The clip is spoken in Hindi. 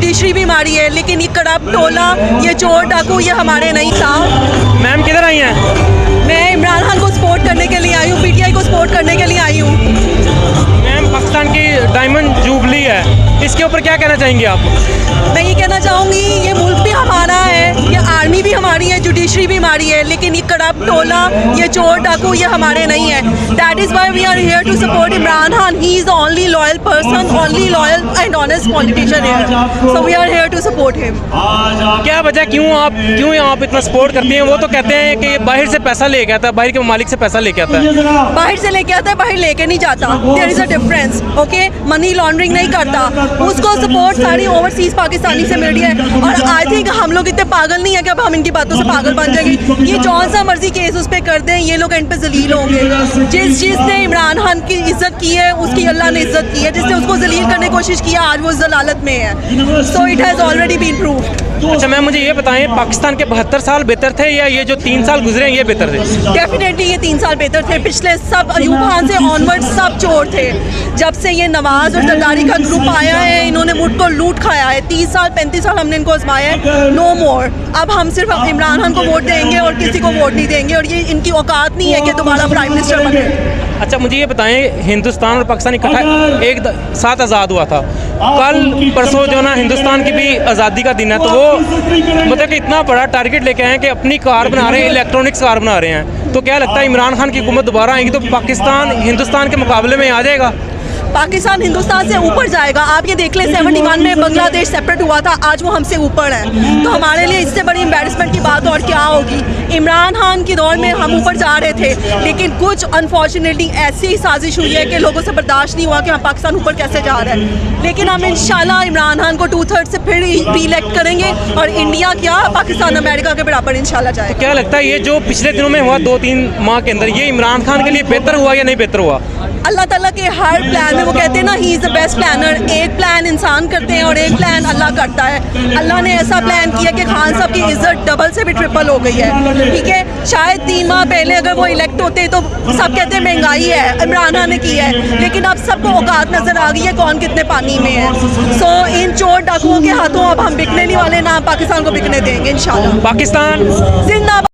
जुडिशरी भी मारी है, लेकिन ये करप्ट टोला, ये चोर डाकू, ये हमारे नहीं था। मैम किधर आई हैं? मैं इमरान खान को सपोर्ट करने के लिए आई हूँ, पीटीआई को सपोर्ट करने के लिए आई हूँ। मैम पाकिस्तान की डायमंड जुबली है, इसके ऊपर क्या कहना चाहेंगे आप? मैं ये कहना चाहूँगी, ये मुल्क भी हमारा है, ये आर्मी भी हमारी है, जुडिशरी भी हमारी है, लेकिन ये करप्ट टोला, ये चोर डाकू, ये हमारे नहीं है। That is why we are here to support Imran Khan. He is the only loyal person, only loyal and honest politician here, so we are here to support him. क्या वजह, क्यों आप इतना सपोर्ट करती हैं? वो तो कहते हैं कि बाहर से पैसा लेके आता है, बाहर के ममालिक से पैसा लेके आता है। बाहर से लेके आता है, बाहर लेके नहीं जाता। There is a difference, okay. Money laundering नहीं करता, उसको सपोर्ट सारी ओवरसीज पाकिस्तानी से मिल रही है। और आई थिंक हम लोग इतने पागल नहीं है कि अब हम इनकी बातों से पागल बन जाएंगे। ये जौन सा मर्जी केस उस पर कर दें, ये लोग एंड पे जलील होंगे। जिसने इमरान खान की इज्जत की है, उसकी अल्लाह ने इज्जत की है। जिसने उसको जलील करने की कोशिश किया, आज वो जलालत में है। So it has already been proved. अच्छा मैम, मुझे ये बताएं, पाकिस्तान के 72 साल बेहतर थे या ये जो 3 साल गुजरे हैं ये बेहतर थे? डेफिनेटली ये 3 साल बेहतर थे। पिछले सब अयूब खान से ऑनवर्ड सब चोर थे। जब से ये नवाज और जरदारी का ग्रुप आया है, इन्होंने मुल्क को लूट खाया है। 30 साल 35 साल हमने इनको आजमाया है, नो मोर। अब हम सिर्फ इमरान खान को वोट देंगे और किसी को वोट नहीं देंगे, और ये इनकी औकात नहीं है कि दोबारा प्राइम मिनिस्टर बने। अच्छा मुझे ये बताएं, हिंदुस्तान और पाकिस्तान इकट्ठा एक साथ आज़ाद हुआ था। कल परसों जो ना हिंदुस्तान की भी आज़ादी का दिन है, तो वो मतलब कि इतना बड़ा टारगेट लेके आए हैं कि अपनी कार बना रहे हैं, इलेक्ट्रॉनिक्स कार बना रहे हैं। तो क्या लगता है इमरान खान की हुकूमत दोबारा आएगी तो पाकिस्तान हिंदुस्तान के मुकाबले में आ जाएगा? पाकिस्तान हिंदुस्तान से ऊपर जाएगा। आप ये देख लें, 71 में बांग्लादेश सेपरेट हुआ था, आज वो हमसे ऊपर है। तो हमारे लिए इससे बड़ी एम्बेरसमेंट की बात और क्या होगी। इमरान खान के दौर में हम ऊपर जा रहे थे, लेकिन कुछ अनफॉर्चुनेटली ऐसी साजिश हुई है कि लोगों से बर्दाश्त नहीं हुआ कि हम पाकिस्तान ऊपर कैसे जा रहे हैं। लेकिन हम इंशाल्लाह इमरान खान को 2/3 से फिर री इलेक्ट करेंगे, और इंडिया क्या पाकिस्तान अमेरिका के बराबर इंशाल्लाह जाएगा। तो क्या लगता है ये जो पिछले दिनों में हुआ 2-3 माह के अंदर, ये इमरान खान के लिए बेहतर हुआ या नहीं बेहतर हुआ? अल्लाह ताला के हर प्लान में वो कहते हैं ना, he is the best planner. एक प्लान इंसान करते हैं और एक प्लान अल्लाह करता है। अल्लाह ने ऐसा प्लान किया कि खान साहब की इज्जत डबल से भी ट्रिपल हो गई है, ठीक है। शायद 3 माह पहले अगर वो इलेक्ट होते तो सब कहते हैं महंगाई है, इमरान खान ने की है, लेकिन अब सबको औकात नजर आ गई है कौन कितने पानी में है। सो इन चोर डाकुओं के हाथों अब हम बिकने नहीं वाले, ना पाकिस्तान को बिकने देंगे इंशाल्लाह। पाकिस्तान जिंदाबाद।